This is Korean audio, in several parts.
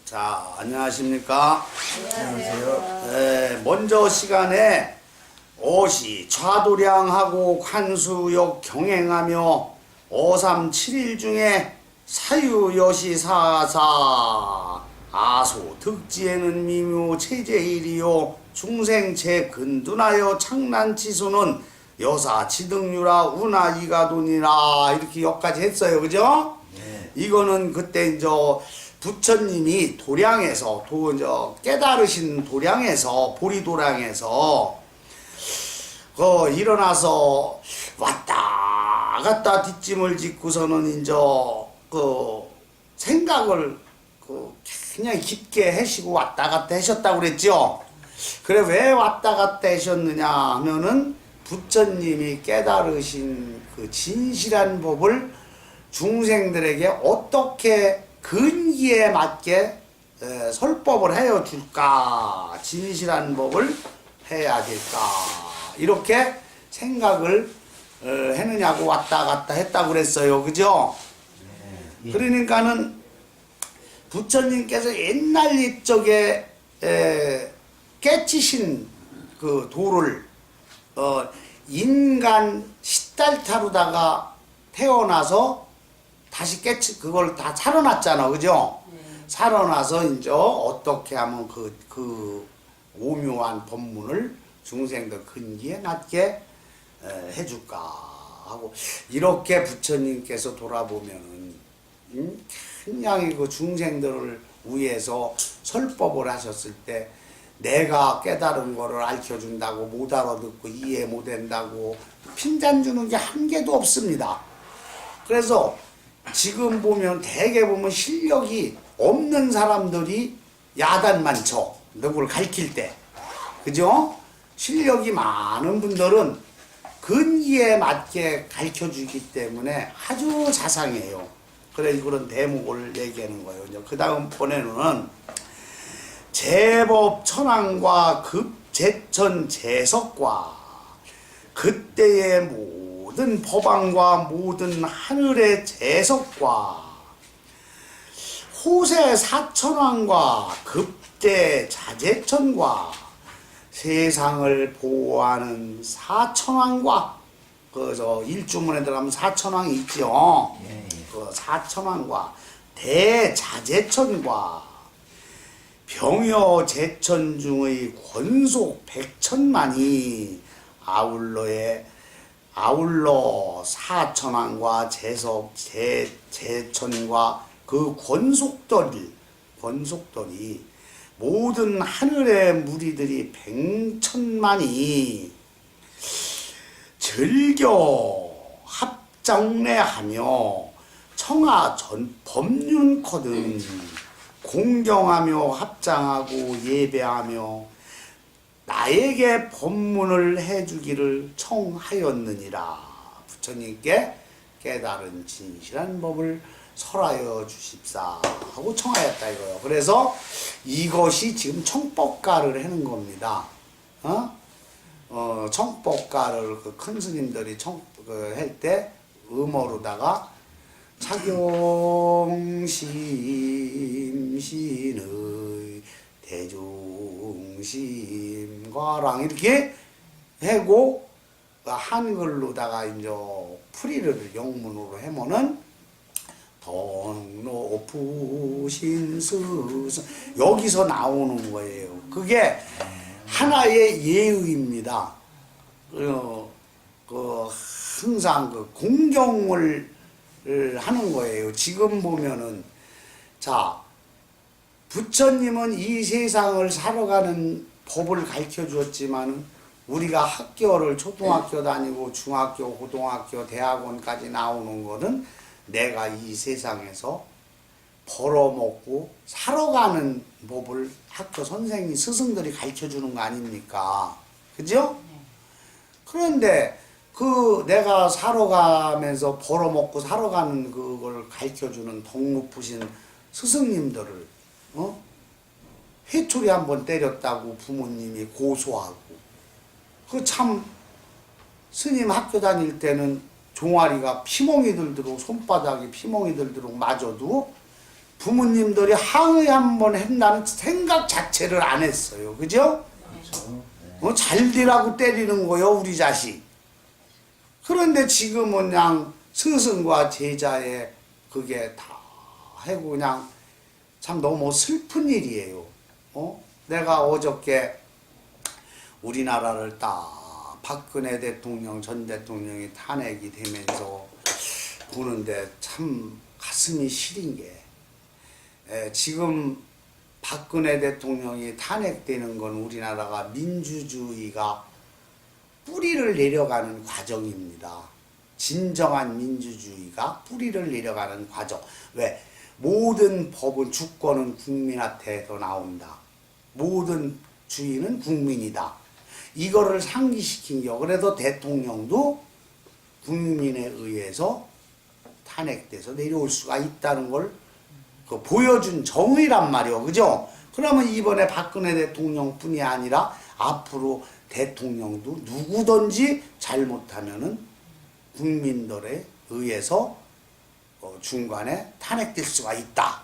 자, 안녕하십니까? 안녕하세요. 먼저 시간에 오시 좌도량하고 관수역 경행하며 537일 중에 사유여시사사 아소 득지에는 미묘 체제일이요 중생체 근둔하여 창난치수는 여사 지등유라 운하 이가돈이라 이렇게 여기까지 했어요. 그죠? 네. 이거는 그때 이제 부처님이 도량에서 깨달으신 도량에서 보리도량에서 일어나서 왔다 갔다 뒷짐을 짓고서는 이제 생각을 그냥 깊게 하시고 왔다 갔다 하셨다고 그랬죠. 그래 왜 왔다 갔다 하셨느냐 하면은 부처님이 깨달으신 그 진실한 법을 중생들에게 어떻게 근기에 맞게 설법을 해어 줄까, 진실한 법을 해야 될까, 이렇게 생각을 했느냐고 왔다 갔다 했다고 그랬어요. 그죠? 네. 그러니까는 부처님께서 옛날 옛적에 깨치신 그 도를 인간 시달타로다가 태어나서 다시 그걸 다 살아났잖아. 그죠? 네. 살아나서 이제 어떻게 하면 그 오묘한 법문을 중생들 근기에 맞게 해줄까 하고 이렇게 부처님께서 돌아보면은 굉장히 그 중생들을 위해서 설법을 하셨을 때 내가 깨달은 거를 알려준다고 못 알아듣고 이해 못 한다고 핀잔 주는 게 한 개도 없습니다. 그래서 지금 보면 대개 보면 실력이 없는 사람들이 야단만 쳐. 누구를 가르칠 때. 그죠? 실력이 많은 분들은 근기에 맞게 가르쳐 주기 때문에 아주 자상해요. 그래 그런 대목을 얘기하는 거예요. 그 다음 번에는 제법 천왕과 급제천 제석과 그때의 모든 법왕과 모든 하늘의 제석과 호세 사천왕과 급대 자제천과 세상을 보호하는 사천왕과 그저 일주문에 들어가면 사천왕이 있죠. 예, 예. 그 사천왕과 대자제천과 병여 제천 중의 권속 백천만이 아울러 사천왕과 제천과 그 권속들이 모든 하늘의 무리들이 백천만이 즐겨 합장례하며 청하 전 법륜코든 공경하며 합장하고 예배하며 나에게 법문을 해주기를 청하였느니라. 부처님께 깨달은 진실한 법을 설하여 주십사 하고 청하였다 이거요. 그래서 이것이 지금 청법가를 하는 겁니다. 청법가를 그 큰 스님들이 할 때 음어로다가 착용심신의 대중심과랑 이렇게 하고 한글로다가 이제 풀이를 영문으로 하면은 더 높으신 스승 여기서 나오는 거예요. 그게 하나의 예의입니다. 항상 그 공경을 하는 거예요. 지금 보면은 자 부처님은 이 세상을 살아가는 법을 가르쳐 주었지만 우리가 학교를 초등학교 다니고 중학교, 고등학교, 대학원까지 나오는 거는 내가 이 세상에서 벌어먹고 살아가는 법을 학교 선생님, 스승들이 가르쳐 주는 거 아닙니까? 그죠? 그런데 그 내가 살아가면서 벌어먹고 살아가는 그걸 가르쳐 주는 덕 높으신 스승님들을 회초리 한번 때렸다고 부모님이 고소하고 그 참 스님 학교 다닐 때는 종아리가 피멍이 들도록 손바닥에 피멍이 들도록 맞아도 부모님들이 항의 한번 한다는 생각 자체를 안 했어요. 그죠? 그렇죠. 잘 되라고 때리는 거요, 우리 자식. 그런데 지금은 그냥 스승과 제자의 그게 다 하고 그냥 참 너무 슬픈 일이에요. 내가 어저께 우리나라를 딱 박근혜 대통령, 전 대통령이 탄핵이 되면서 보는데 참 가슴이 시린 게 지금 박근혜 대통령이 탄핵되는 건 우리나라가 민주주의가 뿌리를 내려가는 과정입니다. 진정한 민주주의가 뿌리를 내려가는 과정. 왜? 모든 법은 주권은 국민한테서 나온다. 모든 주인은 국민이다. 이거를 상기시킨 게 그래서 대통령도 국민에 의해서 탄핵돼서 내려올 수가 있다는 걸 보여준 정의란 말이요. 그죠? 그러면 이번에 박근혜 대통령뿐이 아니라 앞으로 대통령도 누구든지 잘못하면은 국민들에 의해서 중간에 탄핵될 수가 있다.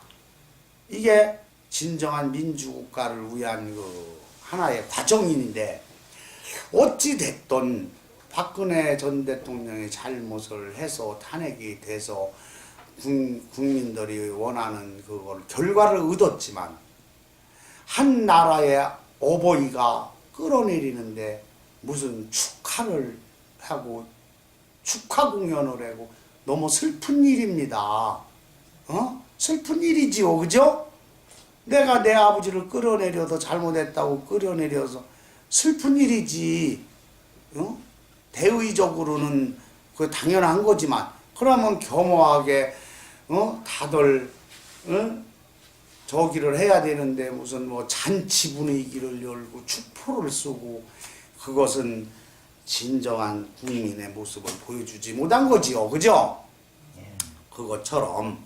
이게 진정한 민주국가를 위한 그 하나의 과정인데 어찌 됐든 박근혜 전 대통령이 잘못을 해서 탄핵이 돼서 국민들이 원하는 그걸 결과를 얻었지만 한 나라의 어버이가 끌어내리는데 무슨 축하를 하고 축하 공연을 하고 너무 슬픈 일입니다. 슬픈 일이지요. 그죠? 내가 내 아버지를 끌어내려도 잘못했다고 끌어내려서 슬픈 일이지. 대의적으로는 그 당연한 거지만 그러면 겸허하게 다들 저기를 해야 되는데 무슨 뭐 잔치 분위기를 열고 축포를 쏘고 그것은 진정한 국민의 모습을 보여주지 못한 거지요. 그죠? 그것처럼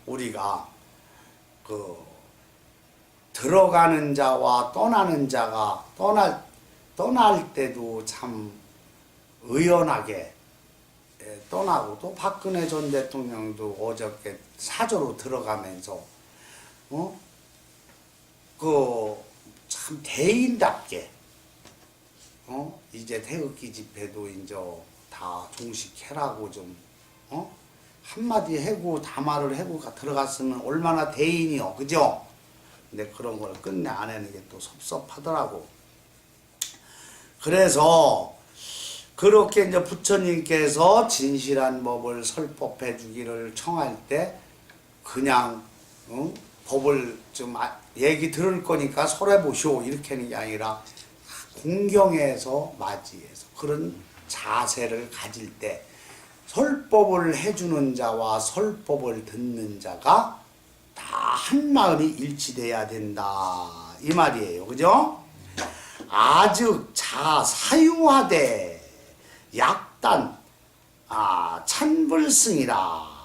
우리가 그 들어가는 자와 떠나는 자가 떠날 때도 참 의연하게 떠나고 또 박근혜 전 대통령도 어저께 사저로 들어가면서 그 참 대인답게 이제 태극기 집회도 이제 다 종식해라고 좀 한마디 해고 담화를 해고 들어갔으면 얼마나 대인이요. 그죠? 근데 그런 걸 끝내 안 하는 게 또 섭섭하더라고. 그래서 그렇게 이제 부처님께서 진실한 법을 설법해 주기를 청할 때 그냥 법을 좀 얘기 들을 거니까 설해 보시오 이렇게 하는 게 아니라 공경해서 맞이해서 그런 자세를 가질 때 설법을 해주는 자와 설법을 듣는 자가 다 한 마음이 일치돼야 된다 이 말이에요. 그죠? 아즉 자 사유하되 약단 찬불승이라.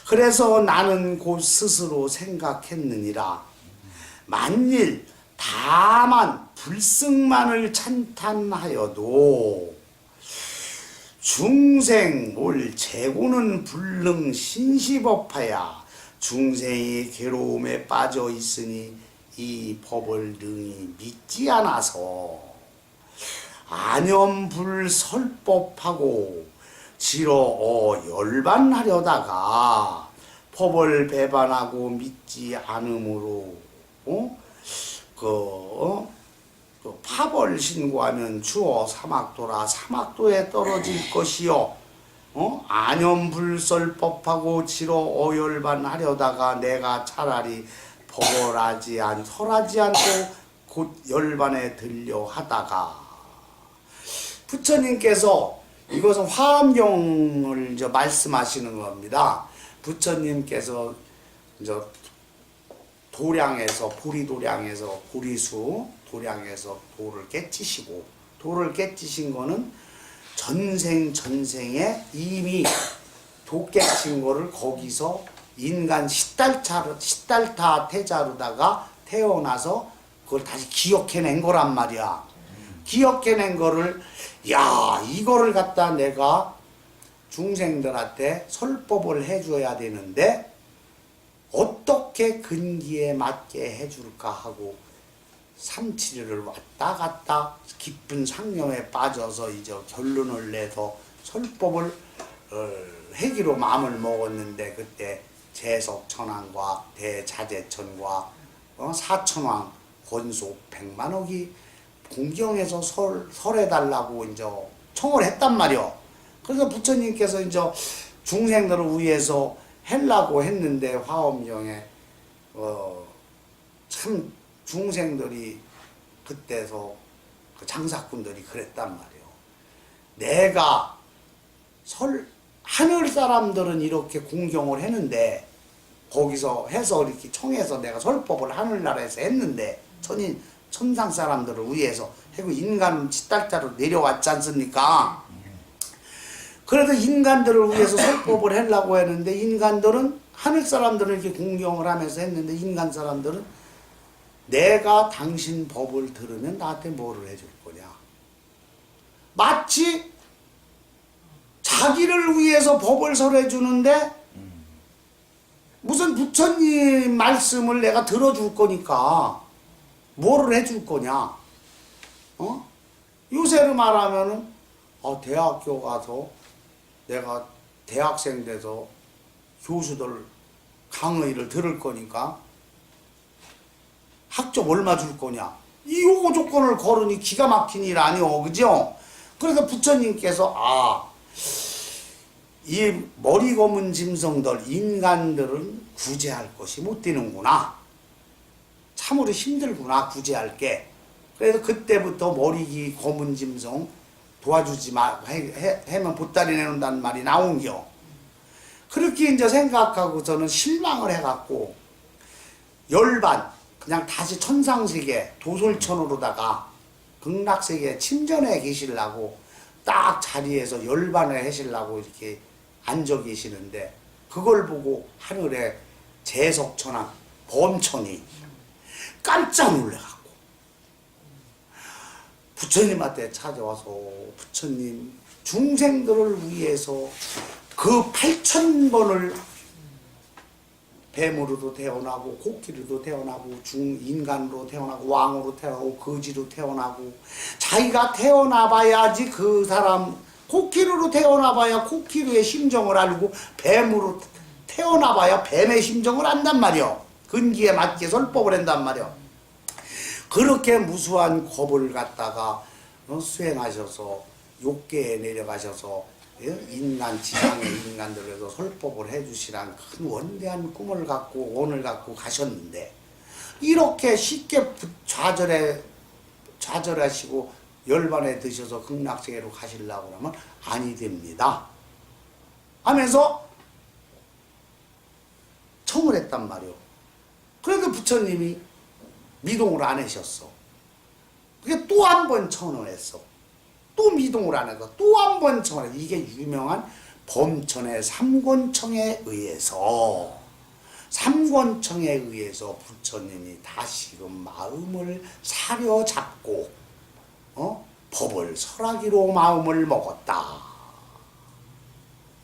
그래서 나는 곧 스스로 생각했느니라. 만일 다만 불승만을 찬탄하여도 중생 올 재고는 불능 신시법하야 중생이 괴로움에 빠져 있으니 이 법을 능히 믿지 않아서 안염불설법하고 지러 열반하려다가 법을 배반하고 믿지 않으므로 그 파벌 신고하면 주어 사막도라 사막도에 떨어질 것이요. 안염불설법하고 지러 어열반하려다가 내가 차라리 설하지 않고 곧 열반에 들려 하다가 부처님께서 이것은 화엄경을 이제 말씀하시는 겁니다. 부처님께서 이제 도량에서 보리도량에서 보리수 도량에서 돌을 깨치시고 돌을 깨치신 거는 전생에 이미 도 깨친 거를 거기서 인간 시달타 태자로다가 태어나서 그걸 다시 기억해낸 거란 말이야. 기억해낸 거를 야 이거를 갖다 내가 중생들한테 설법을 해줘야 되는데 어떻게 근기에 맞게 해줄까 하고 삼칠이를 왔다 갔다 깊은 상념에 빠져서 이제 결론을 내서 설법을 하기로 마음을 먹었는데, 그때 재석천왕과 대자재천과 사천왕 권속 100만억이 공경해서 설해달라고 이제 청을 했단 말이요. 그래서 부처님께서 이제 중생들을 위해서 하려고 했는데, 화엄경에 참 중생들이 그때서 그 장사꾼들이 그랬단 말이요. 내가 하늘 사람들은 이렇게 공경을 했는데, 거기서 해서 이렇게 청해서 내가 설법을 하늘나라에서 했는데, 천상 사람들을 위해서 하고 인간 치달자로 내려왔지 않습니까? 그래도 인간들을 위해서 설법을 하려고 했는데, 인간들은 하늘 사람들은 이렇게 공경을 하면서 했는데, 인간 사람들은 내가 당신 법을 들으면 나한테 뭐를 해줄 거냐. 마치 자기를 위해서 법을 설해 주는데 무슨 부처님 말씀을 내가 들어줄 거니까 뭐를 해줄 거냐. 요새로 말하면은 대학교 가서 내가 대학생 돼서 교수들 강의를 들을 거니까 학점 얼마 줄 거냐. 이 요구 조건을 걸으니 기가 막힌 일 아니오. 그죠? 그래서 부처님께서 이 머리 검은 짐승들 인간들은 구제할 것이 못 되는구나. 참으로 힘들구나 구제할 게. 그래서 그때부터 머리 검은 짐승 도와주지 마 해면 보따리 내놓는다는 말이 나온겨. 그렇게 이제 생각하고 저는 실망을 해갖고 열반 그냥 다시 천상세계 도솔천으로다가 극락세계 침전해 계시려고 딱 자리에서 열반을 하시려고 이렇게 앉아 계시는데, 그걸 보고 하늘에 재석천왕 범천이 깜짝 놀래갖고 부처님한테 찾아와서, 부처님 중생들을 위해서 그 8,000번을 뱀으로도 태어나고 코끼리도 태어나고 인간으로 태어나고 왕으로 태어나고 거지로 태어나고, 자기가 태어나봐야지 그 사람, 코끼리로 태어나봐야 코끼리의 심정을 알고 뱀으로 태어나봐야 뱀의 심정을 안단 말이요. 근기에 맞게 설법을 한단 말이요. 그렇게 무수한 법을 갖다가 수행하셔서 욕계에 내려가셔서 인간 지상의 인간들에서 설법을 해주시란 큰 원대한 꿈을 갖고 원을 갖고 가셨는데, 이렇게 쉽게 좌절하시고 열반에 드셔서 극락세계로 가시려고 하면 아니 됩니다 하면서 청을 했단 말이오. 그래도 부처님이 미동을 안 하셨어. 그게 또 한 번 청을 했어. 또 미동을 안 해서 또 한 번 청을 했어. 이게 유명한 범천의 삼권청에 의해서, 삼권청에 의해서 부처님이 다시금 마음을 사려잡고 법을 설하기로 마음을 먹었다.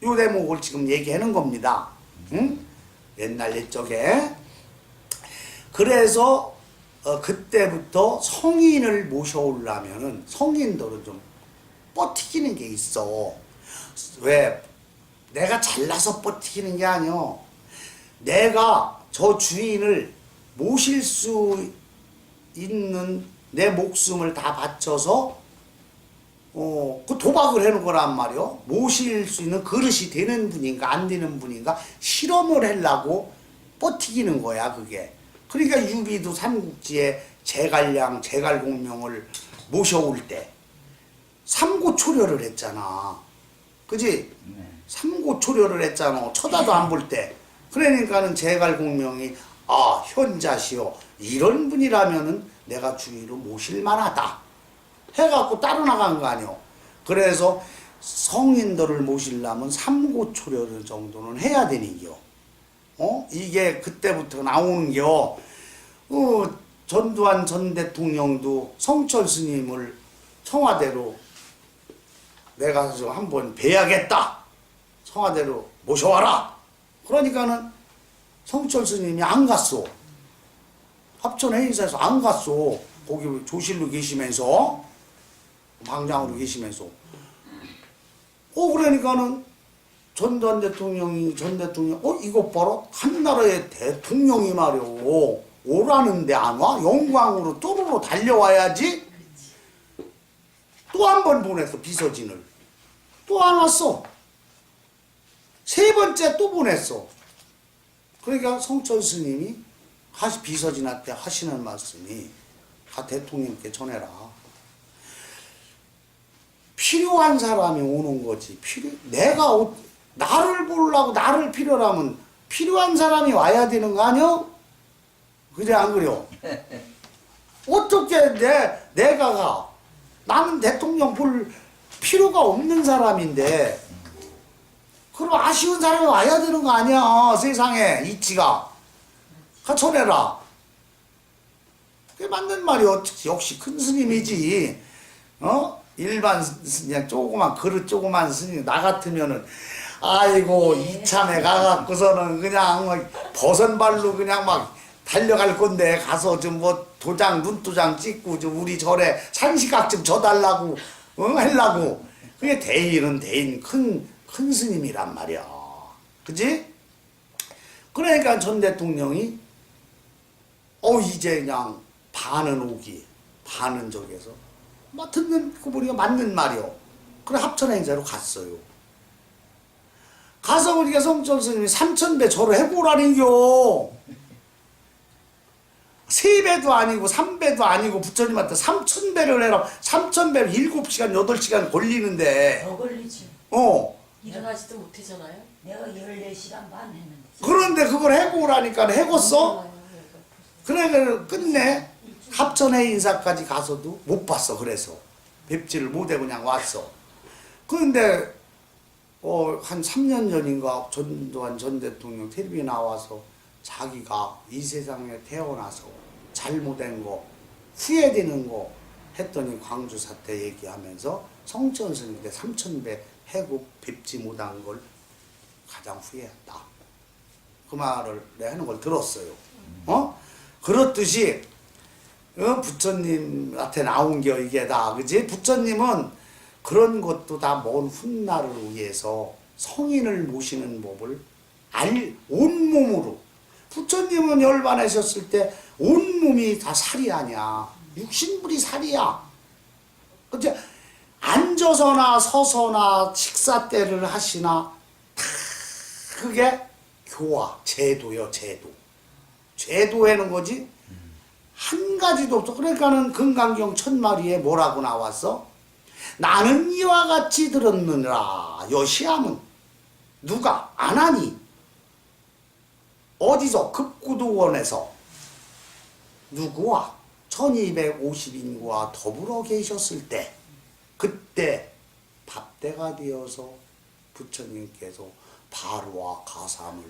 요 대목을 지금 얘기하는 겁니다. 응? 옛날 옛적에. 그래서 그때부터 성인을 모셔오려면은 성인들은 좀 버티기는 게 있어. 왜? 내가 잘나서 버티기는 게 아니오. 내가 저 주인을 모실 수 있는 내 목숨을 다 바쳐서 그 도박을 해놓은 거란 말이오. 모실 수 있는 그릇이 되는 분인가 안 되는 분인가 실험을 하려고 버티기는 거야 그게. 그러니까 유비도 삼국지에 제갈량 제갈공명을 모셔올 때 삼고초려를 했잖아. 그지? 네. 삼고초려를 했잖아. 쳐다도 안 볼 때. 그러니까는 제갈공명이 현자시오, 이런 분이라면은 내가 주위로 모실 만하다 해갖고 따로 나간 거 아니오. 그래서 성인들을 모시려면 삼고초려 정도는 해야 되는겨. 이게 그때부터 나오는겨. 전두환 전 대통령도 성철 스님을 청와대로 내가 한번 뵈야겠다. 청와대로 모셔와라. 그러니까는 성철 스님이 안 갔어. 합천 행사에서 안 갔어. 거기 조실로 계시면서, 방장으로 계시면서. 그러니까는 전 대통령, 이것 봐라. 한 나라의 대통령이 말이오. 오라는데 안 와? 영광으로 또르르 달려와야지? 또 한 번 보냈어, 비서진을. 또 안 왔어. 세 번째 또 보냈어. 그러니까 성철 스님이 비서진한테 하시는 말씀이 대통령께 전해라. 필요한 사람이 오는 거지. 나를 보려고 나를 필요로 하면 필요한 사람이 와야 되는 거 아니야? 그래 안 그래요? 어떻게 내가 가? 나는 대통령 볼 필요가 없는 사람인데 그럼 아쉬운 사람이 와야 되는 거 아니야? 세상에 이치가 전해라. 그게 맞는 말이요. 역시 큰 스님이지. 일반 그냥 조그만 그릇 조그만 스님 나 같으면은 아이고 이참에 가갖고서는 그냥 버선발로 그냥 막 달려갈 건데 가서 좀 뭐 눈도장 찍고 좀 우리 절에 산시각 좀 져달라고 하려고. 그게 대인 큰 스님이란 말이야. 그지? 그러니까 전 대통령이 이제 그냥 반은 오기 반은 저기에서 듣는 그 보니까 맞는 말이요. 그래 합천 행사로 갔어요. 가서 우리가 성철 스님이 3,000배 절을 해보라는겨. 3배도 아니고 3배도 아니고 부처님한테 3,000배를 해라. 3,000배를 7시간 8시간 걸리는데. 더 걸리지. 일어나지도 못하잖아요. 내가 14시간 반 했는데. 그런데 그걸 해보라니까 해봤어? 그래 끝내 합천회 인사까지 가서도 못 봤어. 그래서 뵙지를 못해 그냥 왔어. 그런데 한 3년 전인가 전두환 전 대통령 텔레비에 나와서 자기가 이 세상에 태어나서 잘못된 거 후회되는 거 했더니 광주 사태 얘기하면서 성천 스님께 3,000배 해고 뵙지 못한 걸 가장 후회했다. 그 말을 내가 하는 걸 들었어요. 그렇듯이 부처님한테 나온 게 이게 다 그지? 부처님은 그런 것도 다 먼 훗날을 위해서 성인을 모시는 법을 온몸으로. 부처님은 열반하셨을 때 온몸이 다 살이 아니야. 육신불이 살이야. 그치? 앉아서나 서서나 식사 때를 하시나 다 그게 교화, 제도요, 제도. 제도하는 거지 한 가지도 없어. 그러니까는 금강경 1000마리에 뭐라고 나왔어? 나는 이와 같이 들었느니라. 여시함은 누가 안 하니? 어디서? 급구도원에서 누구와? 1250인과 더불어 계셨을 때 그때 밥때가 되어서 부처님께서 바로와 가삼을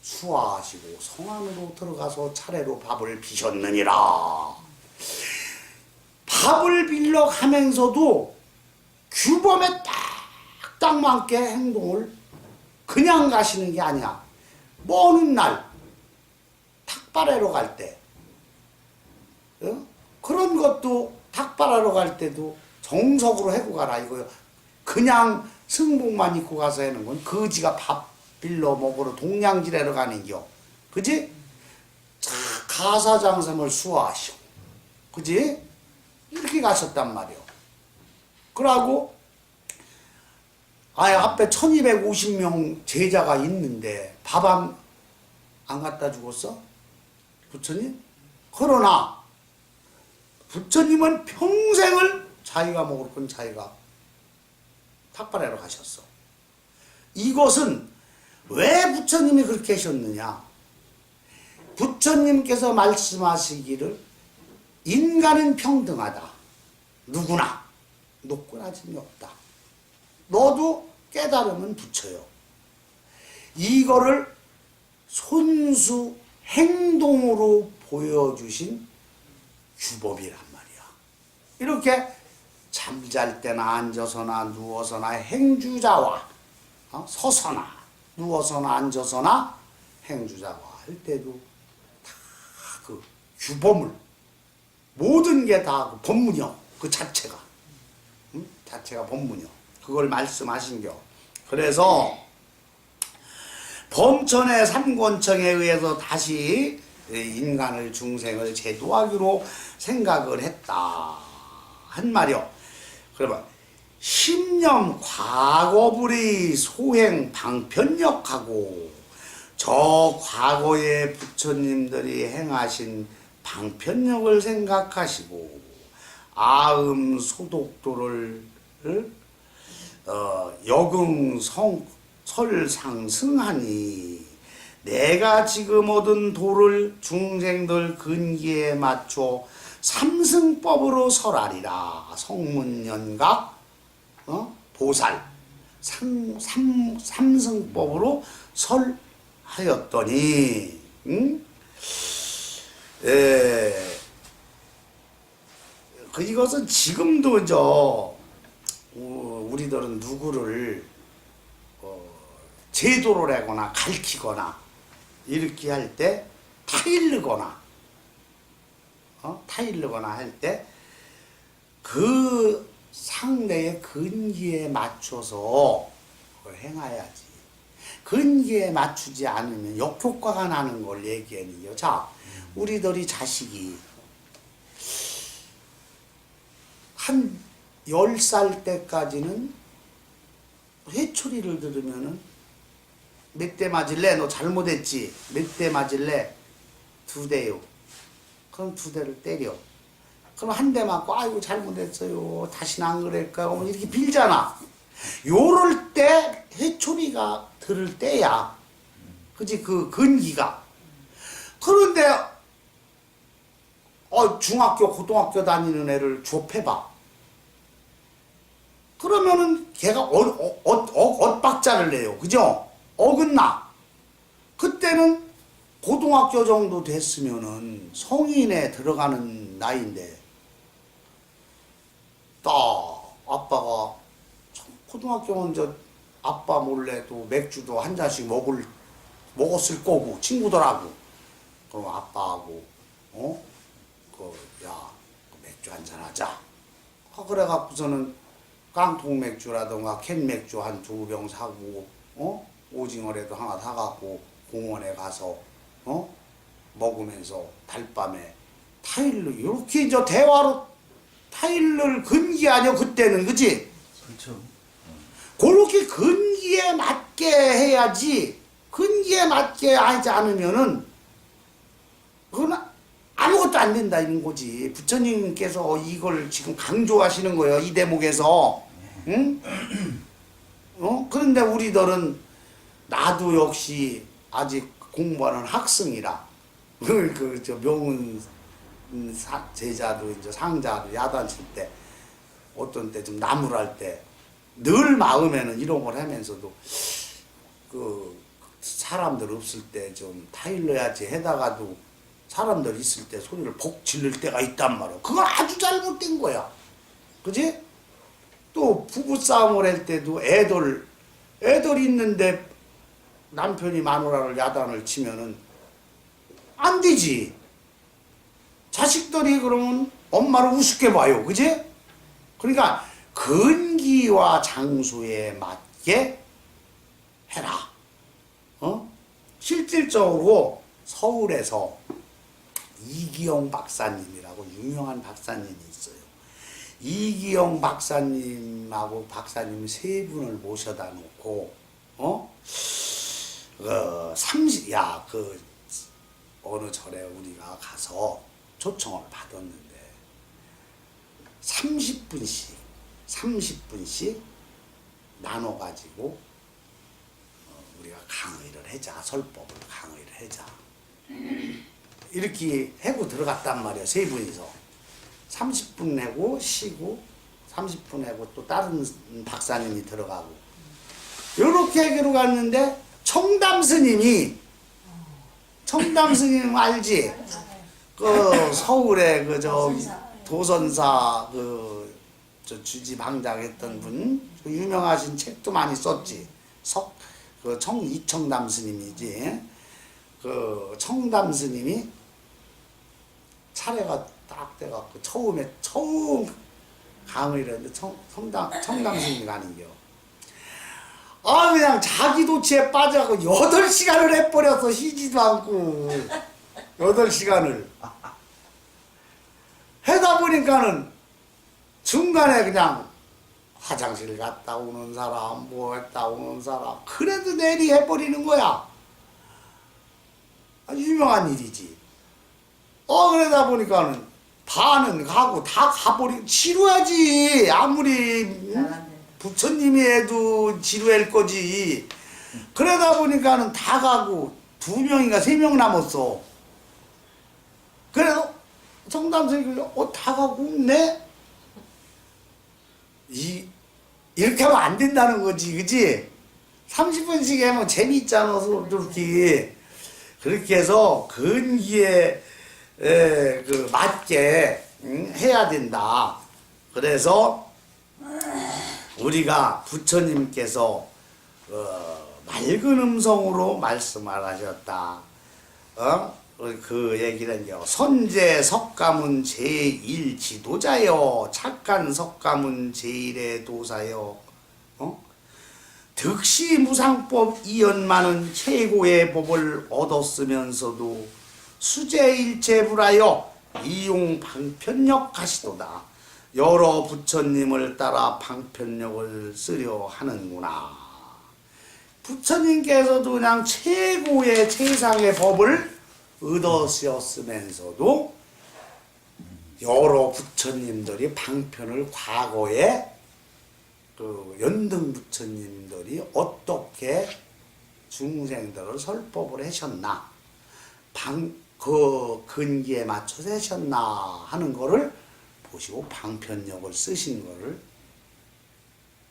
수화하시고 성 안으로 들어가서 차례로 밥을 비셨느니라. 밥을 빌려 가면서도 규범에 딱 맞게 행동을 그냥 가시는 게 아니야. 먼 날 닭발하러 갈 때 그런 것도 닭발하러 갈 때도 정석으로 해고 가라 이거요. 그냥 승복만 입고 가서 하는 건 거지가 밥 빌려 먹으러 동양지례로 가는겨. 그지? 가사장성을 수화하시고 그지? 이렇게 가셨단 말이요. 그러고 앞에 1250명 제자가 있는데 밥 안 갖다 주었어? 부처님? 그러나 부처님은 평생을 자기가 먹을 건 자기가 탁발하러 가셨어. 이것은 왜 부처님이 그렇게 하셨느냐? 부처님께서 말씀하시기를 인간은 평등하다. 누구나 높고 낮음이 없다. 너도 깨달으면 부처요. 이거를 손수 행동으로 보여주신 규법이란 말이야. 이렇게 잠잘 때나 앉아서나 누워서나 행주자와 서서나 누워서나 앉아서나 행주자와 할 때도 다 그 규범을 모든 게 다 그 법문이요. 그 자체가 자체가 법문이요. 그걸 말씀하신겨. 그래서 범천의 삼권청에 의해서 다시 인간을 중생을 제도하기로 생각을 했다 한 말이요. 그러면 십년 과거불의 소행 방편력하고 저 과거의 부처님들이 행하신 방편력을 생각하시고 아음 소독도를 역응 설상승하니 내가 지금 얻은 도를 중생들 근기에 맞춰 삼승법으로 설하리라. 성문연각 보살 삼승법으로 설하였더니 이것은 지금도 우리들은 누구를 제도를 하거나 가르치거나 이렇게 할 때 타일르거나 할 때 그 상대의 근기에 맞춰서 그걸 행해야지. 근기에 맞추지 않으면 역효과가 나는 걸 얘기하는요. 자, 우리들이 자식이 한 10살 때까지는 회초리를 들으면은 몇 대 맞을래? 너 잘못했지? 몇 대 맞을래? 2대요. 그럼 2대를 때려. 그럼 한 대 맞고 아이고 잘못했어요. 다시는 안 그럴까? 이렇게 빌잖아. 요럴 때 회초리가 들을 때야. 그치? 그 근기가. 그런데 중학교, 고등학교 다니는 애를 좁혀봐. 그러면은 걔가 엇박자를 내요. 그죠? 어긋나. 그때는 고등학교 정도 됐으면은 성인에 들어가는 나이인데, 아빠가 고등학교는 아빠 몰래 또 맥주도 한 잔씩 먹었을 거고, 친구들하고. 그럼 아빠하고, 맥주 한잔 하자. 그래갖고서는 깡통 맥주라던가 캔 맥주 한 2병 사고, 오징어라도 하나 사갖고 공원에 가서, 먹으면서 달밤에 타일로, 이렇게 대화로 타일을 근기 아니야, 그때는, 그치? 그렇죠. 그렇게 근기에 맞게 해야지, 근기에 맞게 하지 않으면은, 그건 아무것도 안 된다, 이런 거지. 부처님께서 이걸 지금 강조하시는 거예요, 이 대목에서. 응? 그런데 우리들은, 나도 역시 아직 공부하는 학생이라, 명은 제자도, 이제 상자도 야단칠 때, 어떤 때 좀 나무랄 때, 늘 마음에는 이런 걸 하면서도, 사람들 없을 때 좀 타일러야지 해다가도, 사람들 있을 때 소리를 복 지를 때가 있단 말이야. 그건 아주 잘못된 거야. 그지? 또 부부싸움을 할 때도 애들 있는데 남편이 마누라를 야단을 치면은 안 되지. 자식들이 그러면 엄마를 우습게 봐요. 그지? 그러니까 근기와 장소에 맞게 해라. 실질적으로 서울에서 이기영 박사님이라고 유명한 박사님이 있어요. 이기영 박사님하고 박사님 3분을 모셔다 놓고, 어느 절에 우리가 가서 초청을 받았는데, 30분씩 나눠가지고, 우리가 강의를 하자. 설법을 강의를 하자. 이렇게 하고 들어갔단 말이야, 3분이서. 30분 하고 쉬고, 30분 하고 또 다른 박사님이 들어가고. 요렇게 하기로 갔는데, 청담 스님 알지? 서울에 도선사 주지방장 했던 분, 유명하신 책도 많이 썼지. 이청담 스님이지. 그 청담 스님이 차례가 딱 돼갖고 처음 강의를 했는데 청담 스님이 아닌겨. 아 그냥 자기 도치에 빠져갖고 8시간을 해버렸어. 쉬지도 않고 8시간을 하다 보니까는 중간에 그냥 화장실 갔다 오는 사람 뭐 했다 오는 사람 그래도 내리 해버리는 거야. 아주 유명한 일이지. 그러다 보니까는 반은 가고 다 가버리고 지루하지. 아무리 부처님이 해도 지루할 거지. 그러다 보니까는 다 가고 2명인가 3명 남았어. 그래서 청담선생님이 다 가고 없네? 이렇게 하면 안 된다는 거지, 그치? 30분씩 하면 재미있잖아, 그렇게. 그렇게 해서 근기에 맞게 해야 된다. 그래서 우리가 부처님께서 맑은 음성으로 말씀을 하셨다. 그 얘기는 선제 석가문 제1 지도자여 착한 석가문 제1의 도사여 득시 무상법 이연만은 최고의 법을 얻었으면서도 수제일체불하여 이용 방편력 하시도다. 여러 부처님을 따라 방편력을 쓰려 하는구나. 부처님께서도 그냥 최고의 최상의 법을 얻으셨으면서도 여러 부처님들이 방편을 과거에 그 연등 부처님들이 어떻게 중생들을 설법을 하셨나 그 근기에 맞춰서 하셨나 하는 거를 보시고 방편력을 쓰신 거를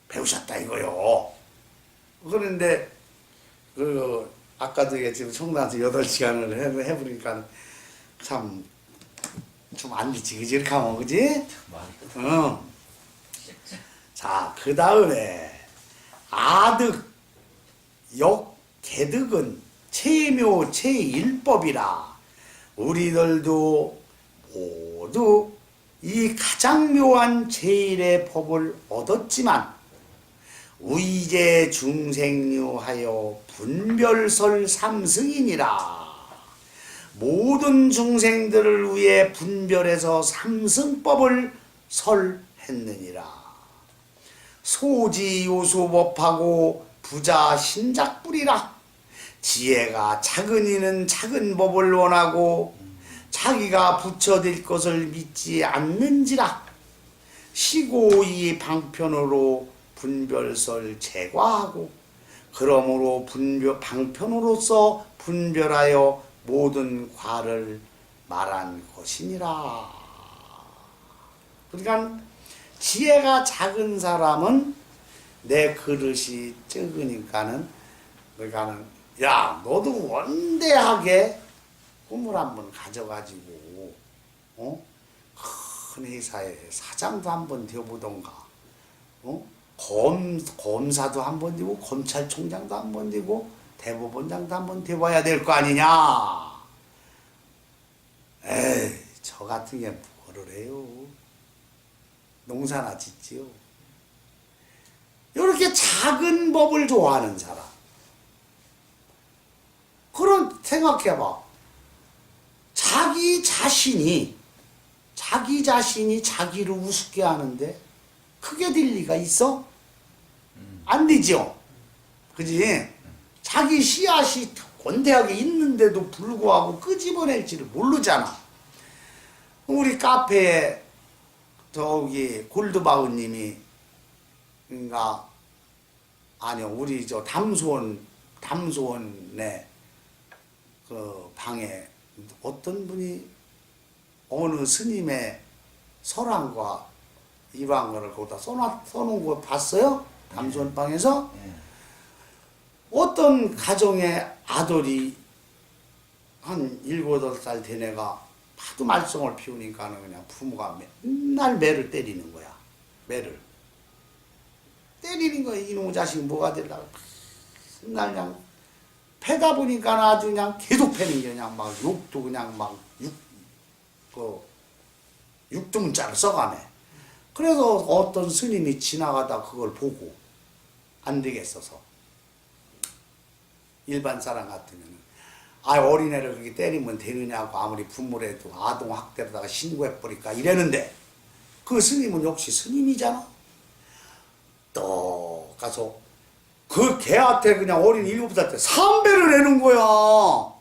배우셨다 이거요. 그런데 아까도 얘기했지만 청담에서 8시간을 해보니까 참 좀 안 되지, 그지? 이렇게 하면, 그지? 자, 그 다음에 아득, 역, 개득은 체묘, 체일법이라 우리들도 모두 이 가장 묘한 제일의 법을 얻었지만 우이제 중생류하여 분별설 삼승이니라. 모든 중생들을 위해 분별해서 삼승법을 설했느니라. 소지요소법하고 부자 신작불이라. 지혜가 작은 이는 작은 법을 원하고 자기가 부처될 것을 믿지 않는지라. 시고이 방편으로 분별설 제과하고 그러므로 방편으로서 분별하여 모든 과를 말한 것이니라. 그러니까 지혜가 작은 사람은 내 그릇이 적으니까는 야 너도 원대하게 꿈을 한번 가져가지고 큰 회사에 사장도 한번 되어보던가 검사도 한번 되고 검찰총장도 한번 되고 대법원장도 한번 되어봐야 될 거 아니냐. 에이 저 같은 게 뭐를 해요. 농사나 짓지요. 이렇게 작은 법을 좋아하는 사람. 그럼 생각해봐. 자기 자신이 자기를 우습게 하는데 크게 될 리가 있어? 안 되죠. 그지? 자기 씨앗이 권대하게 있는데도 불구하고 끄집어낼지를 모르잖아. 우리 카페에 저기 골드바우님이 아니요 우리 저 담소원의 그 방에 어떤 분이 어느 스님의 설왕과 일왕을 거기다 써놓은 거 봤어요? 담소원 방에서? 어떤 가정의 아들이 한 7, 8살 된 애가 하도 말썽을 피우니까는 그냥 부모가 맨날 매를 때리는 거야. 매를. 때리는 거야. 이놈의 자식이 뭐가 되려고. 맨날 그냥 패다 보니까 아주 그냥 계속 패는 게 그냥 막 욕도 그냥 막 육두문자를 써가네. 그래서 어떤 스님이 지나가다 그걸 보고 안 되겠어서 일반 사람 같으면 어린애를 그렇게 때리면 되느냐고 아무리 부모래도 아동학대로다가 신고해버릴까 이랬는데 그 스님은 역시 스님이잖아. 또 가서 그 개한테 그냥 어린 7살 때 3배를 내는 거야.